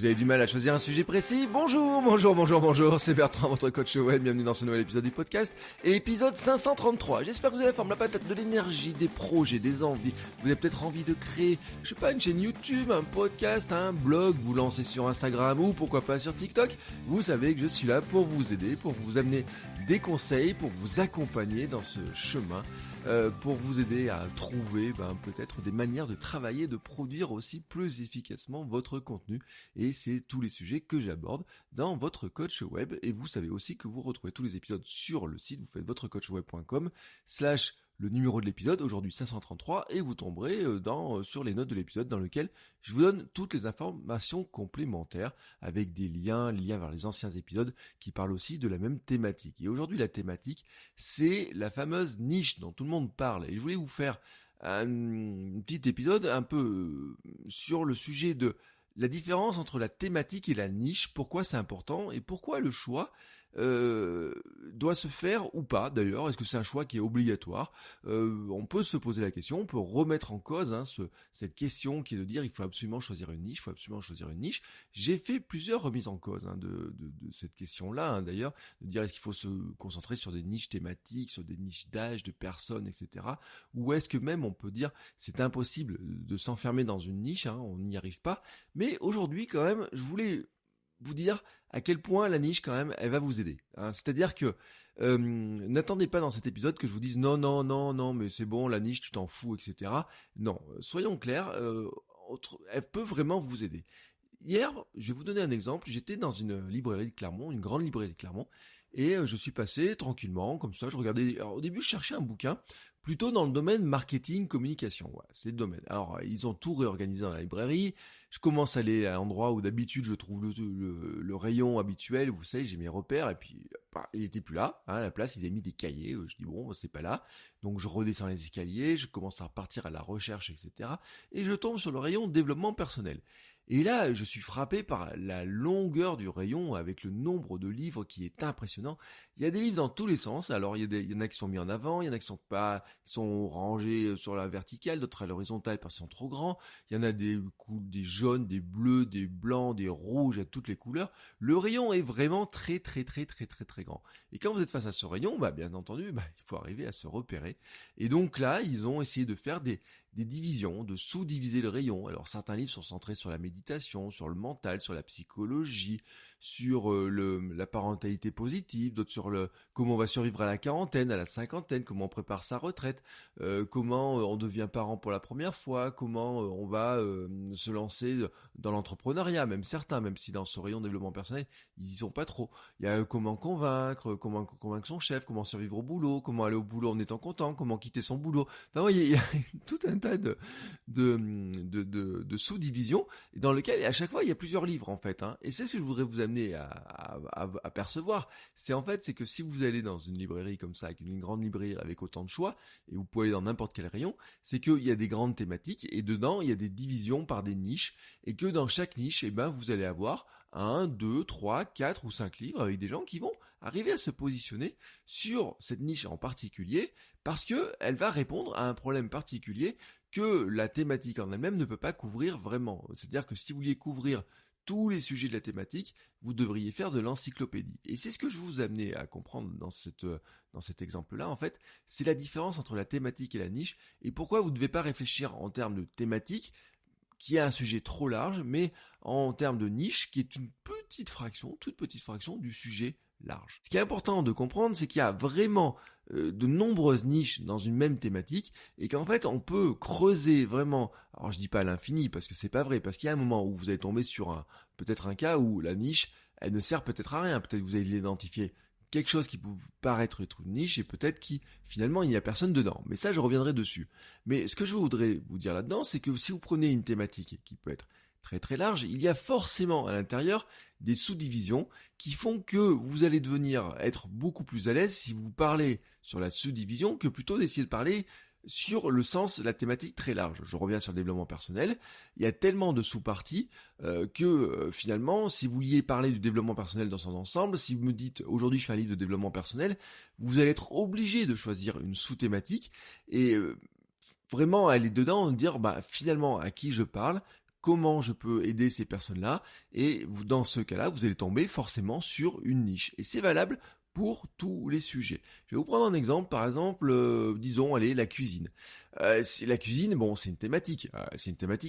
Vous avez du mal à choisir un sujet précis? Bonjour, c'est Bertrand, votre coach web, bienvenue dans ce nouvel épisode du podcast, et épisode 533. J'espère que vous avez la forme, la patate, de l'énergie, des projets, des envies. Vous avez peut-être envie de créer, je sais pas, une chaîne YouTube, un podcast, un blog, vous lancer sur Instagram ou pourquoi pas sur TikTok. Vous savez que je suis là pour vous aider, pour vous amener des conseils, pour vous accompagner dans ce chemin. Pour vous aider à trouver peut-être des manières de travailler, de produire aussi plus efficacement votre contenu. Et c'est tous les sujets que j'aborde dans votre coach web. Et vous savez aussi que vous retrouvez tous les épisodes sur le site. Vous faites votrecoachweb.com/ le numéro de l'épisode, aujourd'hui 533, et vous tomberez sur les notes de l'épisode dans lequel je vous donne toutes les informations complémentaires avec des liens vers les anciens épisodes qui parlent aussi de la même thématique. Et aujourd'hui, la thématique, c'est la fameuse niche dont tout le monde parle. Et je voulais vous faire un petit épisode un peu sur le sujet de la différence entre la thématique et la niche, pourquoi c'est important et pourquoi le choix doit se faire ou pas d'ailleurs. Est-ce que c'est un choix qui est obligatoire? On peut se poser la question, on peut remettre en cause cette question qui est de dire il faut absolument choisir une niche, J'ai fait plusieurs remises en cause de cette question-là, d'ailleurs, de dire est-ce qu'il faut se concentrer sur des niches thématiques, sur des niches d'âge, de personnes, etc. Ou est-ce que même on peut dire c'est impossible de s'enfermer dans une niche, on n'y arrive pas. Mais aujourd'hui quand même, je voulais vous dire à quel point la niche quand même elle va vous aider. C'est-à-dire que n'attendez pas dans cet épisode que je vous dise non mais c'est bon, la niche tu t'en fous, etc. Non, soyons clairs, elle peut vraiment vous aider. Hier, je vais vous donner un exemple, j'étais dans une librairie de Clermont, une grande librairie de Clermont, et je suis passé tranquillement, comme ça, je regardais. Alors, au début, je cherchais un bouquin, plutôt dans le domaine marketing, communication, c'est le domaine. Alors, ils ont tout réorganisé dans la librairie, je commence à aller à l'endroit où d'habitude je trouve le rayon habituel, vous savez, j'ai mes repères, et puis, il était plus là, à la place, ils avaient mis des cahiers, je dis bon, c'est pas là, donc je redescends les escaliers, je commence à repartir à la recherche, etc., et je tombe sur le rayon développement personnel. Et là, je suis frappé par la longueur du rayon avec le nombre de livres qui est impressionnant. Il y a des livres dans tous les sens. Alors, il y en a qui sont mis en avant, il y en a qui sont rangés sur la verticale, d'autres à l'horizontale parce qu'ils sont trop grands. Il y en a des jaunes, des bleus, des blancs, des rouges, à toutes les couleurs. Le rayon est vraiment très grand. Et quand vous êtes face à ce rayon, bien entendu, il faut arriver à se repérer. Et donc là, ils ont essayé de faire des divisions, de sous-diviser le rayon. Alors certains livres sont centrés sur la méditation, sur le mental, sur la psychologie, sur la parentalité positive, d'autres sur comment on va survivre à la quarantaine, à la cinquantaine, comment on prépare sa retraite, comment on devient parent pour la première fois, comment on va se lancer dans l'entrepreneuriat, même si dans ce rayon développement personnel, ils y sont pas trop. Il y a comment convaincre son chef, comment survivre au boulot, comment aller au boulot en étant content, comment quitter son boulot. Enfin, vous voyez, il y a tout un tas de sous-divisions dans lequel à chaque fois il y a plusieurs livres en fait. Et c'est ce que je voudrais vous amener à percevoir. C'est que si vous allez dans une librairie comme ça, avec une grande librairie avec autant de choix, et vous pouvez aller dans n'importe quel rayon, c'est qu'il y a des grandes thématiques et dedans il y a des divisions par des niches et que dans chaque niche, vous allez avoir 1, 2, 3, 4 ou 5 livres avec des gens qui vont arriver à se positionner sur cette niche en particulier parce que elle va répondre à un problème particulier que la thématique en elle-même ne peut pas couvrir vraiment. C'est-à-dire que si vous vouliez couvrir tous les sujets de la thématique, vous devriez faire de l'encyclopédie. Et c'est ce que je vous ai amené à comprendre dans cet exemple-là, en fait, c'est la différence entre la thématique et la niche, et pourquoi vous ne devez pas réfléchir en termes de thématique, qui est un sujet trop large, mais en termes de niche, qui est une toute petite fraction du sujet large. Ce qui est important de comprendre, c'est qu'il y a vraiment de nombreuses niches dans une même thématique et qu'en fait on peut creuser vraiment, alors je dis pas à l'infini parce que c'est pas vrai, parce qu'il y a un moment où vous allez tomber sur peut-être un cas où la niche elle ne sert peut-être à rien, peut-être que vous allez l'identifier quelque chose qui peut vous paraître être une niche et peut-être qui finalement il n'y a personne dedans, mais ça je reviendrai dessus. Mais ce que je voudrais vous dire là-dedans, c'est que si vous prenez une thématique qui peut être très large, il y a forcément à l'intérieur des sous-divisions qui font que vous allez devenir être beaucoup plus à l'aise si vous parlez sur la sous-division que plutôt d'essayer de parler sur le sens de la thématique très large. Je reviens sur le développement personnel. Il y a tellement de sous-parties que finalement, si vous vouliez parler du développement personnel dans son ensemble, si vous me dites aujourd'hui je fais un livre de développement personnel, vous allez être obligé de choisir une sous-thématique et vraiment aller dedans et dire finalement à qui je parle, comment je peux aider ces personnes-là, et dans ce cas-là, vous allez tomber forcément sur une niche. Et c'est valable pour tous les sujets. Je vais vous prendre un exemple, par exemple, disons, allez, la cuisine. La cuisine, bon, c'est une thématique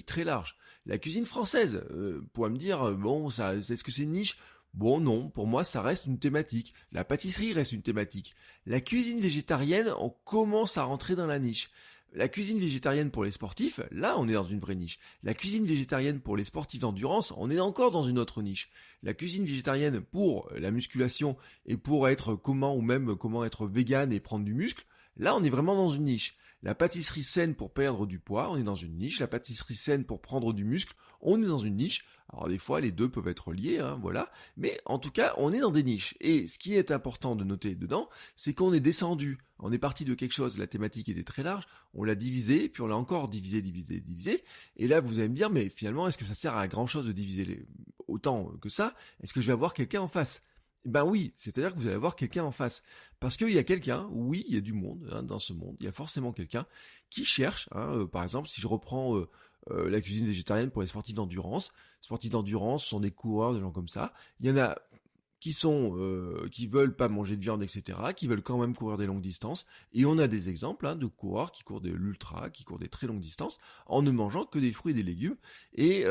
très large. La cuisine française, pourrait me dire, bon, ça, est-ce que c'est une niche ? Bon, non, pour moi, ça reste une thématique. La pâtisserie reste une thématique. La cuisine végétarienne, on commence à rentrer dans la niche. La cuisine végétarienne pour les sportifs, là on est dans une vraie niche. La cuisine végétarienne pour les sportifs d'endurance, on est encore dans une autre niche. La cuisine végétarienne pour la musculation et pour être comment être vegan et prendre du muscle, là on est vraiment dans une niche. La pâtisserie saine pour perdre du poids, on est dans une niche. La pâtisserie saine pour prendre du muscle, on est dans une niche. Alors des fois les deux peuvent être liés, voilà. Mais en tout cas, on est dans des niches. Et ce qui est important de noter dedans, c'est qu'on est descendu. On est parti de quelque chose, la thématique était très large, on l'a divisé, puis on l'a encore divisé. Et là, vous allez me dire, mais finalement, est-ce que ça sert à grand chose de diviser autant que ça ? Est-ce que je vais avoir quelqu'un en face ? Ben oui, c'est-à-dire que vous allez avoir quelqu'un en face. Parce qu'il y a quelqu'un, oui, il y a du monde, dans ce monde, il y a forcément quelqu'un qui cherche, par exemple, si je reprends la cuisine végétarienne pour les sportifs d'endurance. Les sportifs d'endurance sont des coureurs, des gens comme ça. Il y en a qui veulent pas manger de viande, etc., qui veulent quand même courir des longues distances. Et on a des exemples de coureurs qui courent de l'ultra, qui courent des très longues distances, en ne mangeant que des fruits et des légumes. Et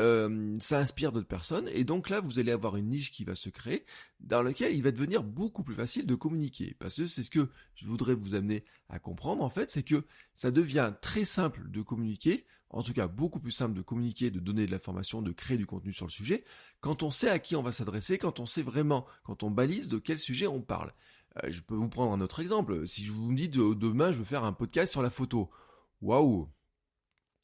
ça inspire d'autres personnes. Et donc là, vous allez avoir une niche qui va se créer, dans laquelle il va devenir beaucoup plus facile de communiquer. Parce que c'est ce que je voudrais vous amener à comprendre, en fait, c'est que ça devient très simple de communiquer, en tout cas beaucoup plus simple de communiquer, de donner de l'information, de créer du contenu sur le sujet, quand on sait à qui on va s'adresser, quand on sait vraiment, quand on balise de quel sujet on parle. Je peux vous prendre un autre exemple. Si je vous dis demain je veux faire un podcast sur la photo. Waouh!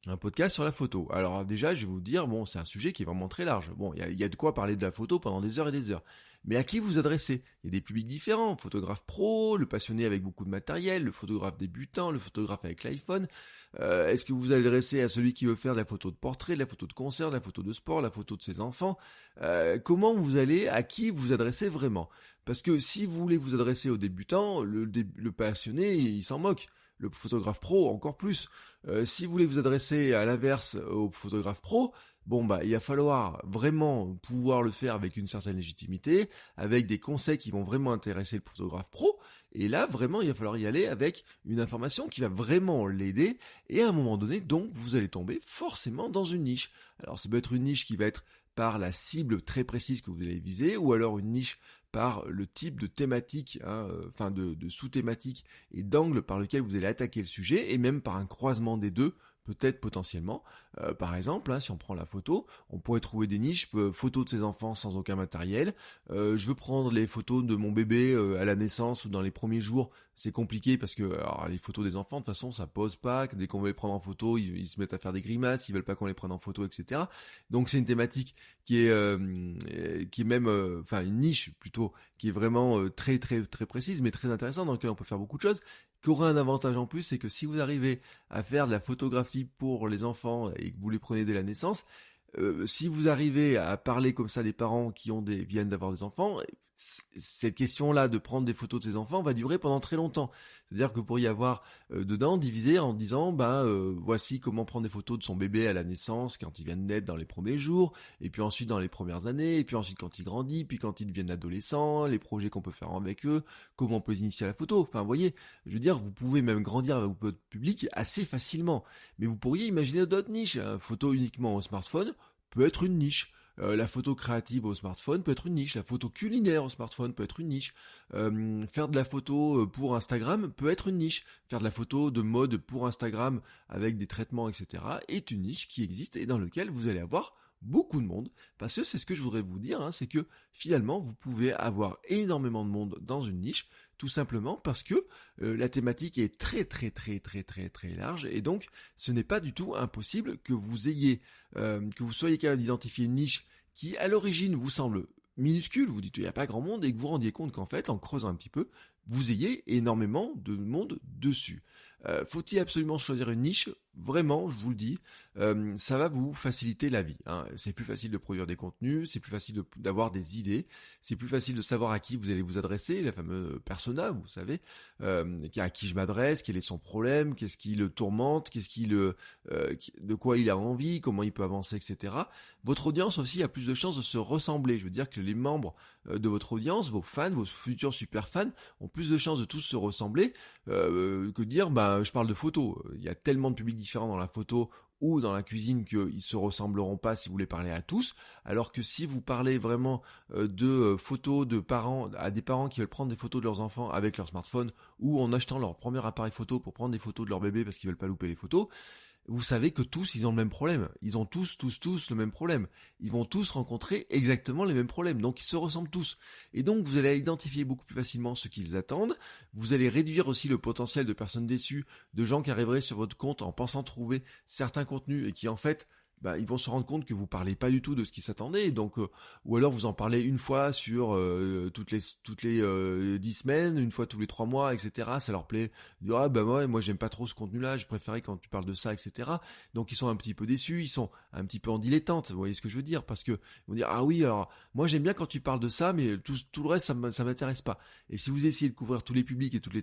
Un podcast sur la photo. Alors déjà, je vais vous dire, bon, c'est un sujet qui est vraiment très large. Bon, il y a de quoi parler de la photo pendant des heures et des heures. Mais à qui vous adressez ? Il y a des publics différents, photographe pro, le passionné avec beaucoup de matériel, le photographe débutant, le photographe avec l'iPhone. Est-ce que vous adressez à celui qui veut faire de la photo de portrait, de la photo de concert, de la photo de sport, de la photo de ses enfants ? À qui vous adressez vraiment ? Parce que si vous voulez vous adresser aux débutants, le passionné, il s'en moque. Le photographe pro, encore plus. Si vous voulez vous adresser à l'inverse au photographe pro, il va falloir vraiment pouvoir le faire avec une certaine légitimité, avec des conseils qui vont vraiment intéresser le photographe pro, et là, vraiment, il va falloir y aller avec une information qui va vraiment l'aider, et à un moment donné, donc, vous allez tomber forcément dans une niche. Alors, ça peut être une niche qui va être par la cible très précise que vous allez viser, ou alors une niche par le type de thématique, de sous-thématique et d'angle par lequel vous allez attaquer le sujet, et même par un croisement des deux, peut-être potentiellement. Par exemple, si on prend la photo, on pourrait trouver des niches, photos de ses enfants sans aucun matériel. Je veux prendre les photos de mon bébé à la naissance ou dans les premiers jours. C'est compliqué parce que les photos des enfants, de toute façon, ça pose pas. Dès qu'on veut les prendre en photo, ils se mettent à faire des grimaces, ils veulent pas qu'on les prenne en photo, etc. Donc c'est une thématique qui est même, une niche plutôt, qui est vraiment très très très précise, mais très intéressante, dans laquelle on peut faire beaucoup de choses. Qui aura un avantage en plus, c'est que si vous arrivez à faire de la photographie pour les enfants et que vous les prenez dès la naissance, si vous arrivez à parler comme ça des parents qui viennent d'avoir des enfants, cette question-là de prendre des photos de ses enfants va durer pendant très longtemps. C'est-à-dire que vous pourriez avoir dedans divisé en disant voici comment prendre des photos de son bébé à la naissance, quand il vient de naître dans les premiers jours, et puis ensuite dans les premières années, et puis ensuite quand il grandit, puis quand ils deviennent adolescents, les projets qu'on peut faire avec eux, comment on peut les initier à la photo. Enfin, vous voyez, je veux dire, vous pouvez même grandir avec votre public assez facilement. Mais vous pourriez imaginer d'autres niches. Photo uniquement au smartphone peut être une niche. La photo créative au smartphone peut être une niche, la photo culinaire au smartphone peut être une niche, faire de la photo pour Instagram peut être une niche, faire de la photo de mode pour Instagram avec des traitements, etc. est une niche qui existe et dans laquelle vous allez avoir beaucoup de monde, parce que c'est ce que je voudrais vous dire, c'est que finalement vous pouvez avoir énormément de monde dans une niche, tout simplement parce que la thématique est très très très très très très large, et donc ce n'est pas du tout impossible que vous soyez capable d'identifier une niche qui à l'origine vous semble minuscule, vous dites il n'y a pas grand monde, et que vous vous rendiez compte qu'en fait, en creusant un petit peu, vous ayez énormément de monde dessus. Faut-il absolument choisir une niche ? vraiment, je vous le dis, ça va vous faciliter la vie, hein. C'est plus facile de produire des contenus, c'est plus facile d'avoir des idées, c'est plus facile de savoir à qui vous allez vous adresser, la fameuse persona, vous savez, à qui je m'adresse, quel est son problème, qu'est-ce qui le tourmente, de quoi il a envie, comment il peut avancer, etc. Votre audience aussi a plus de chances de se ressembler. Je veux dire que les membres de votre audience, vos fans, vos futurs super fans, ont plus de chances de tous se ressembler que dire je parle de photos. Il y a tellement de publics différents dans la photo ou dans la cuisine qu'ils se ressembleront pas si vous les parlez à tous, alors que si vous parlez vraiment de photos de parents, à des parents qui veulent prendre des photos de leurs enfants avec leur smartphone ou en achetant leur premier appareil photo pour prendre des photos de leur bébé parce qu'ils veulent pas louper les photos, vous savez que tous, ils ont le même problème. Ils ont tous le même problème. Ils vont tous rencontrer exactement les mêmes problèmes. Donc, ils se ressemblent tous. Et donc, vous allez identifier beaucoup plus facilement ce qu'ils attendent. Vous allez réduire aussi le potentiel de personnes déçues, de gens qui arriveraient sur votre compte en pensant trouver certains contenus et qui, en fait, ils vont se rendre compte que vous parlez pas du tout de ce qu'ils s'attendaient, donc ou alors vous en parlez une fois sur toutes les 10 semaines, une fois tous les 3 mois, etc. Ça leur plaît. Ils disent, moi j'aime pas trop ce contenu-là, je préférais quand tu parles de ça, etc. Donc ils sont un petit peu déçus, ils sont un petit peu en dilettante, vous voyez ce que je veux dire, parce que ils vont dire ah oui, alors moi j'aime bien quand tu parles de ça, mais tout le reste ça m'intéresse pas. Et si vous essayez de couvrir tous les publics et toutes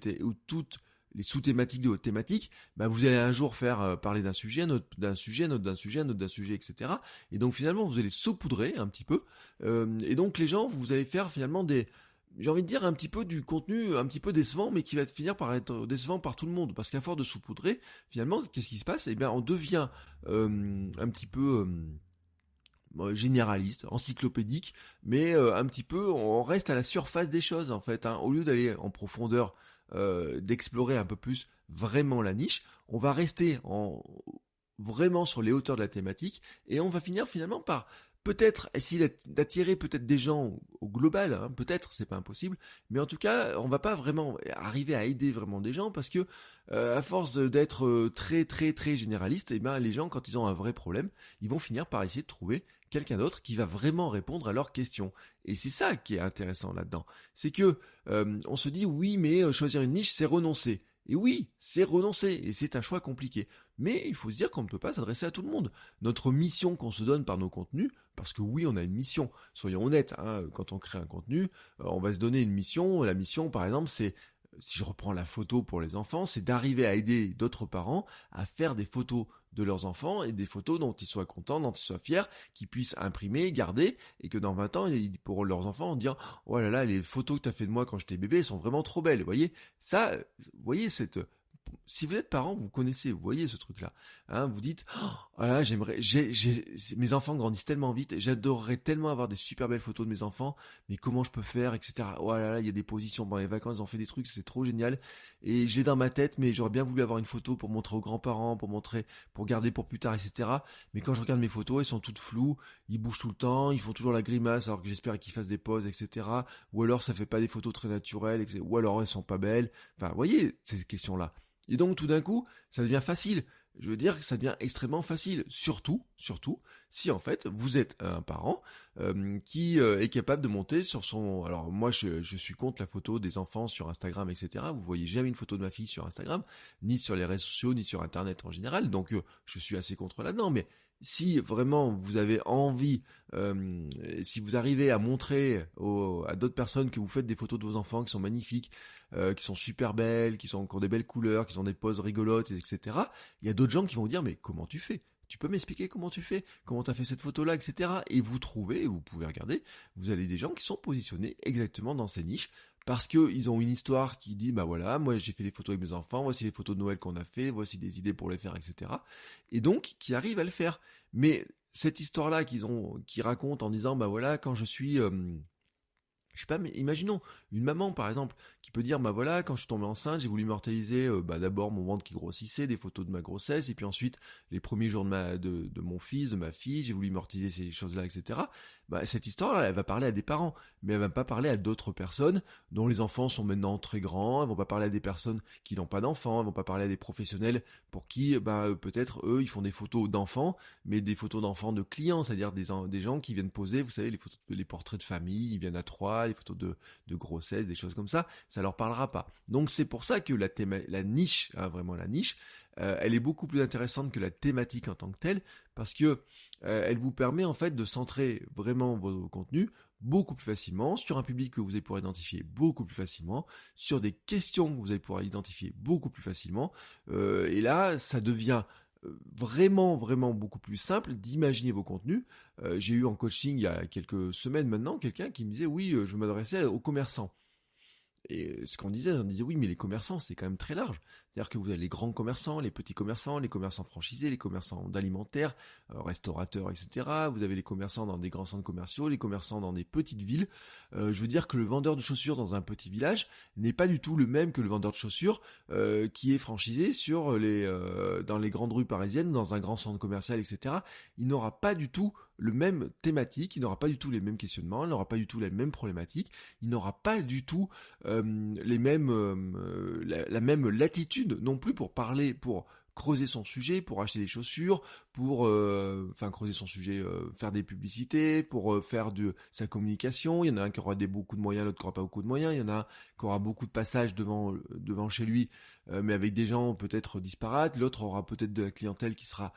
les sous-thématiques de votre thématique, vous allez un jour faire parler d'un sujet, un autre d'un sujet, un autre d'un sujet, un autre d'un sujet, etc. Et donc finalement, vous allez saupoudrer un petit peu. Et donc les gens, vous allez faire finalement j'ai envie de dire un petit peu du contenu un petit peu décevant, mais qui va finir par être décevant par tout le monde. Parce qu'à force de saupoudrer, finalement, qu'est-ce qui se passe ? On devient un petit peu généraliste, encyclopédique, mais un petit peu, on reste à la surface des choses en fait, hein. Au lieu d'aller en profondeur, d'explorer un peu plus vraiment la niche, on va rester vraiment sur les hauteurs de la thématique et on va finir finalement par peut-être essayer d'attirer peut-être des gens au global, hein, peut-être, c'est pas impossible, mais en tout cas, on va pas vraiment arriver à aider vraiment des gens parce que à force d'être très très très généraliste, les gens quand ils ont un vrai problème, ils vont finir par essayer de trouver quelqu'un d'autre qui va vraiment répondre à leurs questions. Et c'est ça qui est intéressant là-dedans. C'est que on se dit oui, mais choisir une niche, c'est renoncer. Et oui, c'est renoncer, et c'est un choix compliqué. Mais il faut se dire qu'on ne peut pas s'adresser à tout le monde. Notre mission qu'on se donne par nos contenus, parce que oui, on a une mission, soyons honnêtes, hein, quand on crée un contenu, on va se donner une mission. La mission, par exemple, c'est, si je reprends la photo pour les enfants, c'est d'arriver à aider d'autres parents à faire des photos de leurs enfants et des photos dont ils soient contents, dont ils soient fiers, qu'ils puissent imprimer, garder, et que dans 20 ans, ils pourront leurs enfants dire « Oh là là, les photos que tu as fait de moi quand j'étais bébé sont vraiment trop belles. » Vous voyez, ça, vous voyez si vous êtes parent, vous connaissez, vous voyez ce truc-là. Hein, vous dites, oh là, mes enfants grandissent tellement vite, j'adorerais tellement avoir des super belles photos de mes enfants, mais comment je peux faire, etc. Oh là là, il y a des positions pendant les vacances, ils ont fait des trucs, c'est trop génial. Et je l'ai dans ma tête, mais j'aurais bien voulu avoir une photo pour montrer aux grands-parents, pour garder pour plus tard, etc. Mais quand je regarde mes photos, elles sont toutes floues, ils bougent tout le temps, ils font toujours la grimace, alors que j'espère qu'ils fassent des poses, etc. Ou alors ça fait pas des photos très naturelles, etc. Ou alors elles sont pas belles. Enfin, vous voyez, ces questions-là. Et donc tout d'un coup, ça devient facile. Je veux dire que ça devient extrêmement facile. Surtout, si en fait vous êtes un parent qui est capable de monter sur son... Alors moi je suis contre la photo des enfants sur Instagram, etc. Vous voyez jamais une photo de ma fille sur Instagram, ni sur les réseaux sociaux, ni sur Internet en général. Donc je suis assez contre là-dedans. Mais si vraiment vous avez envie, si vous arrivez à montrer à d'autres personnes que vous faites des photos de vos enfants qui sont magnifiques, qui sont super belles, qui ont des belles couleurs, qui ont des poses rigolotes, etc. Il y a d'autres gens qui vont vous dire mais comment tu fais ? Tu peux m'expliquer comment tu fais ? Comment tu as fait cette photo-là, etc. Et vous pouvez regarder, vous avez des gens qui sont positionnés exactement dans ces niches parce que ils ont une histoire qui dit voilà, moi j'ai fait des photos avec mes enfants, voici les photos de Noël qu'on a fait, voici des idées pour les faire, etc. Et donc qui arrivent à le faire. Mais cette histoire-là qu'ils racontent en disant voilà, quand je suis je sais pas, mais imaginons une maman par exemple qui peut dire voilà, quand je suis tombée enceinte, j'ai voulu immortaliser d'abord mon ventre qui grossissait, des photos de ma grossesse, et puis ensuite les premiers jours de mon fils, de ma fille, j'ai voulu immortaliser ces choses-là, etc. Cette histoire-là, elle va parler à des parents, mais elle va pas parler à d'autres personnes dont les enfants sont maintenant très grands. Elles vont pas parler à des personnes qui n'ont pas d'enfants, elles vont pas parler à des professionnels pour qui peut-être eux ils font des photos d'enfants, mais des photos d'enfants de clients, c'est-à-dire des gens qui viennent poser, vous savez, les portraits de famille, ils viennent à trois, les photos de grossesse, des choses comme ça leur parlera pas. Donc c'est pour ça que la niche, hein, vraiment la niche, elle est beaucoup plus intéressante que la thématique en tant que telle, parce que elle vous permet en fait de centrer vraiment vos contenus beaucoup plus facilement sur un public que vous allez pouvoir identifier beaucoup plus facilement, sur des questions que vous allez pouvoir identifier beaucoup plus facilement, et là ça devient vraiment beaucoup plus simple d'imaginer vos contenus. J'ai eu en coaching il y a quelques semaines maintenant quelqu'un qui me disait oui, je m'adressais aux commerçants. Et ce qu'on disait, on disait oui, mais les commerçants, c'est quand même très large. C'est-à-dire que vous avez les grands commerçants, les petits commerçants, les commerçants franchisés, les commerçants d'alimentaire, restaurateurs, etc. Vous avez les commerçants dans des grands centres commerciaux, les commerçants dans des petites villes. Je veux dire que le vendeur de chaussures dans un petit village n'est pas du tout le même que le vendeur de chaussures qui est franchisé dans les grandes rues parisiennes, dans un grand centre commercial, etc. Il n'aura pas du tout le même thématique, il n'aura pas du tout les mêmes questionnements, il n'aura pas du tout les mêmes problématiques, il n'aura pas du tout la même latitude non plus pour parler, pour creuser son sujet, pour acheter des chaussures, pour creuser son sujet, faire des publicités, pour faire de sa communication. Il y en a un qui aura beaucoup de moyens, l'autre qui aura pas beaucoup de moyens. Il y en a un qui aura beaucoup de passages devant chez lui, mais avec des gens peut-être disparates. L'autre aura peut-être de la clientèle qui sera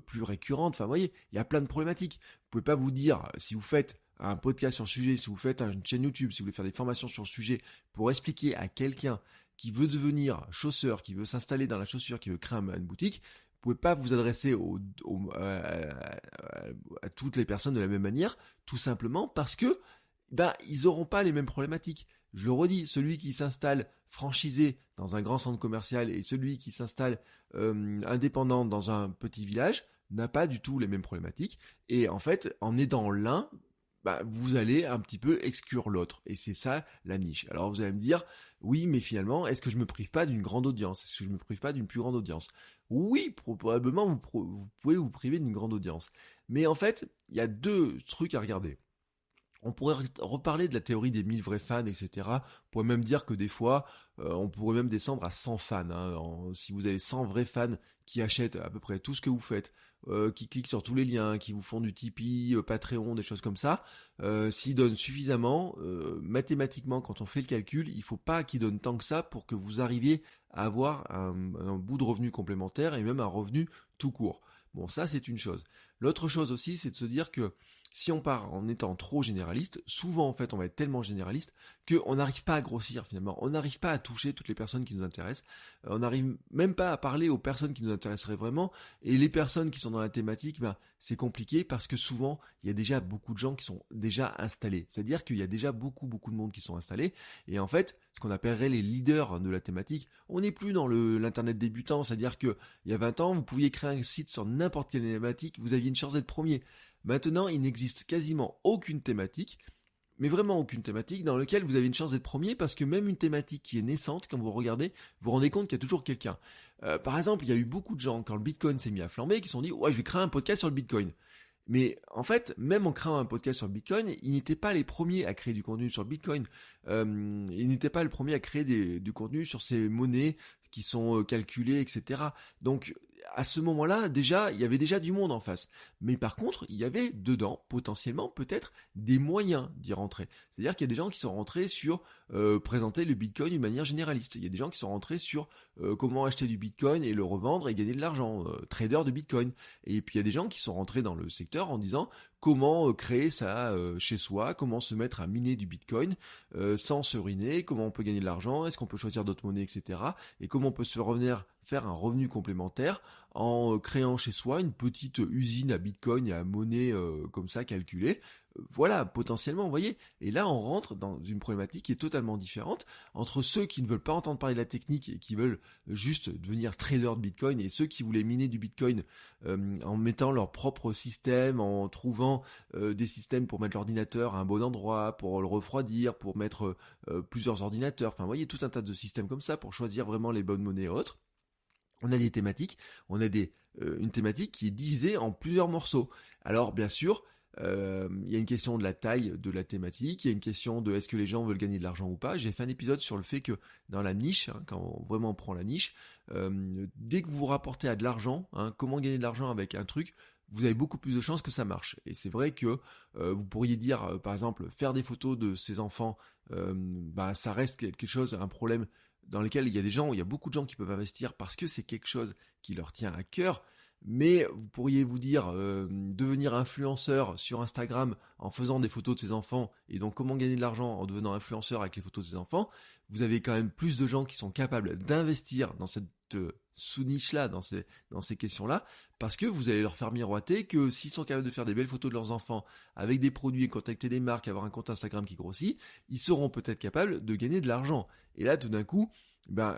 plus récurrente. Enfin, vous voyez, il y a plein de problématiques. Vous pouvez pas vous dire, si vous faites un podcast sur le sujet, si vous faites une chaîne YouTube, si vous voulez faire des formations sur le sujet, pour expliquer à quelqu'un qui veut devenir chausseur, qui veut s'installer dans la chaussure, qui veut créer une boutique, vous pouvez pas vous adresser à toutes les personnes de la même manière, tout simplement parce que ils auront pas les mêmes problématiques. Je le redis, celui qui s'installe franchisé dans un grand centre commercial et celui qui s'installe indépendant dans un petit village n'a pas du tout les mêmes problématiques. Et en fait, en aidant l'un, vous allez un petit peu exclure l'autre. Et c'est ça la niche. Alors vous allez me dire, oui, mais finalement, est-ce que je me prive pas d'une grande audience? Est-ce que je me prive pas d'une plus grande audience? Oui, probablement vous pouvez vous priver d'une grande audience. Mais en fait, il y a deux trucs à regarder. On pourrait reparler de la théorie des 1000 vrais fans, etc. On pourrait même dire que des fois, on pourrait même descendre à 100 fans. Si vous avez 100 vrais fans qui achètent à peu près tout ce que vous faites, qui cliquent sur tous les liens, qui vous font du Tipeee, Patreon, des choses comme ça, s'ils donnent suffisamment, mathématiquement, quand on fait le calcul, il faut pas qu'ils donnent tant que ça pour que vous arriviez à avoir un bout de revenu complémentaire et même un revenu tout court. Bon, ça c'est une chose. L'autre chose aussi, c'est de se dire que si on part en étant trop généraliste, souvent en fait on va être tellement généraliste qu'on n'arrive pas à grossir finalement, on n'arrive pas à toucher toutes les personnes qui nous intéressent, on n'arrive même pas à parler aux personnes qui nous intéresseraient vraiment, et les personnes qui sont dans la thématique, c'est compliqué parce que souvent il y a déjà beaucoup de gens qui sont déjà installés, c'est-à-dire qu'il y a déjà beaucoup de monde qui sont installés, et en fait ce qu'on appellerait les leaders de la thématique, on n'est plus dans l'internet débutant, c'est-à-dire que il y a 20 ans vous pouviez créer un site sur n'importe quelle thématique, vous aviez une chance d'être premier. Maintenant, il n'existe quasiment aucune thématique, mais vraiment aucune thématique dans laquelle vous avez une chance d'être premier, parce que même une thématique qui est naissante, quand vous regardez, vous vous rendez compte qu'il y a toujours quelqu'un. Par exemple, il y a eu beaucoup de gens, quand le Bitcoin s'est mis à flamber, qui se sont dit « Ouais, je vais créer un podcast sur le Bitcoin ». Mais en fait, même en créant un podcast sur le Bitcoin, ils n'étaient pas les premiers à créer du contenu sur le Bitcoin. Ils n'étaient pas les premiers à créer du contenu sur ces monnaies qui sont calculées, etc. Donc, à ce moment-là, déjà, il y avait déjà du monde en face. Mais par contre, il y avait dedans, potentiellement, peut-être, des moyens d'y rentrer. C'est-à-dire qu'il y a des gens qui sont rentrés sur présenter le Bitcoin d'une manière généraliste. Il y a des gens qui sont rentrés sur comment acheter du Bitcoin et le revendre et gagner de l'argent, trader de Bitcoin. Et puis il y a des gens qui sont rentrés dans le secteur en disant comment créer ça chez soi, comment se mettre à miner du Bitcoin sans se ruiner, comment on peut gagner de l'argent, est-ce qu'on peut choisir d'autres monnaies, etc. Et comment on peut se faire un revenu complémentaire en créant chez soi une petite usine à Bitcoin et à monnaie comme ça calculée. Voilà, potentiellement, vous voyez. Et là, on rentre dans une problématique qui est totalement différente entre ceux qui ne veulent pas entendre parler de la technique et qui veulent juste devenir trader de Bitcoin, et ceux qui voulaient miner du Bitcoin en mettant leur propre système, en trouvant des systèmes pour mettre l'ordinateur à un bon endroit, pour le refroidir, pour mettre plusieurs ordinateurs. Enfin, vous voyez, tout un tas de systèmes comme ça pour choisir vraiment les bonnes monnaies et autres. On a des thématiques, on a une thématique qui est divisée en plusieurs morceaux. Alors, bien sûr, il y a une question de la taille de la thématique, il y a une question de est-ce que les gens veulent gagner de l'argent ou pas. J'ai fait un épisode sur le fait que dans la niche, quand vraiment on prend la niche, dès que vous vous rapportez à de l'argent, comment gagner de l'argent avec un truc, vous avez beaucoup plus de chances que ça marche. Et c'est vrai que vous pourriez dire, par exemple, faire des photos de ses enfants, ça reste quelque chose, un problème dans lesquels il y a beaucoup de gens qui peuvent investir parce que c'est quelque chose qui leur tient à cœur. Mais vous pourriez vous dire, devenir influenceur sur Instagram en faisant des photos de ses enfants, et donc comment gagner de l'argent en devenant influenceur avec les photos de ses enfants, vous avez quand même plus de gens qui sont capables d'investir dans cette sous-niche-là, dans ces questions-là, parce que vous allez leur faire miroiter que s'ils sont capables de faire des belles photos de leurs enfants, avec des produits, contacter des marques, avoir un compte Instagram qui grossit, ils seront peut-être capables de gagner de l'argent. Et là, tout d'un coup,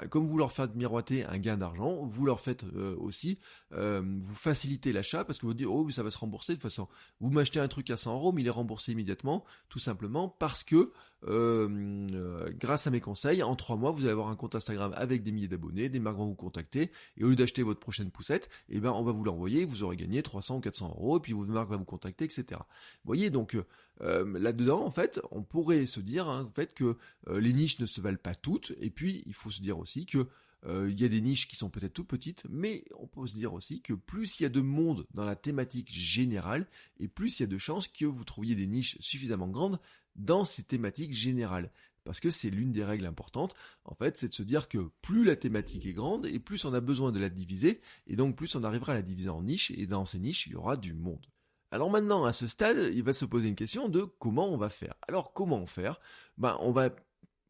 comme vous leur faites miroiter un gain d'argent, vous leur faites aussi, vous facilitez l'achat, parce que vous dites, oh, ça va se rembourser de toute façon. Vous m'achetez un truc à 100 euros, mais il est remboursé immédiatement, tout simplement parce que, grâce à mes conseils, en 3 mois, vous allez avoir un compte Instagram avec des milliers d'abonnés, des marques vont vous contacter, et au lieu d'acheter votre prochaine poussette, on va vous l'envoyer, vous aurez gagné 300 ou 400 euros, et puis votre marque va vous contacter, etc. Vous voyez, donc, là-dedans, en fait, on pourrait se dire, en fait, que les niches ne se valent pas toutes, et puis, il faut se dire aussi que il y a des niches qui sont peut-être toutes petites, mais on peut se dire aussi que plus il y a de monde dans la thématique générale, et plus il y a de chances que vous trouviez des niches suffisamment grandes dans ces thématiques générales. Parce que c'est l'une des règles importantes, en fait, c'est de se dire que plus la thématique est grande, et plus on a besoin de la diviser, et donc plus on arrivera à la diviser en niches, et dans ces niches, il y aura du monde. Alors maintenant, à ce stade, il va se poser une question de comment on va faire. Alors comment faire ? On va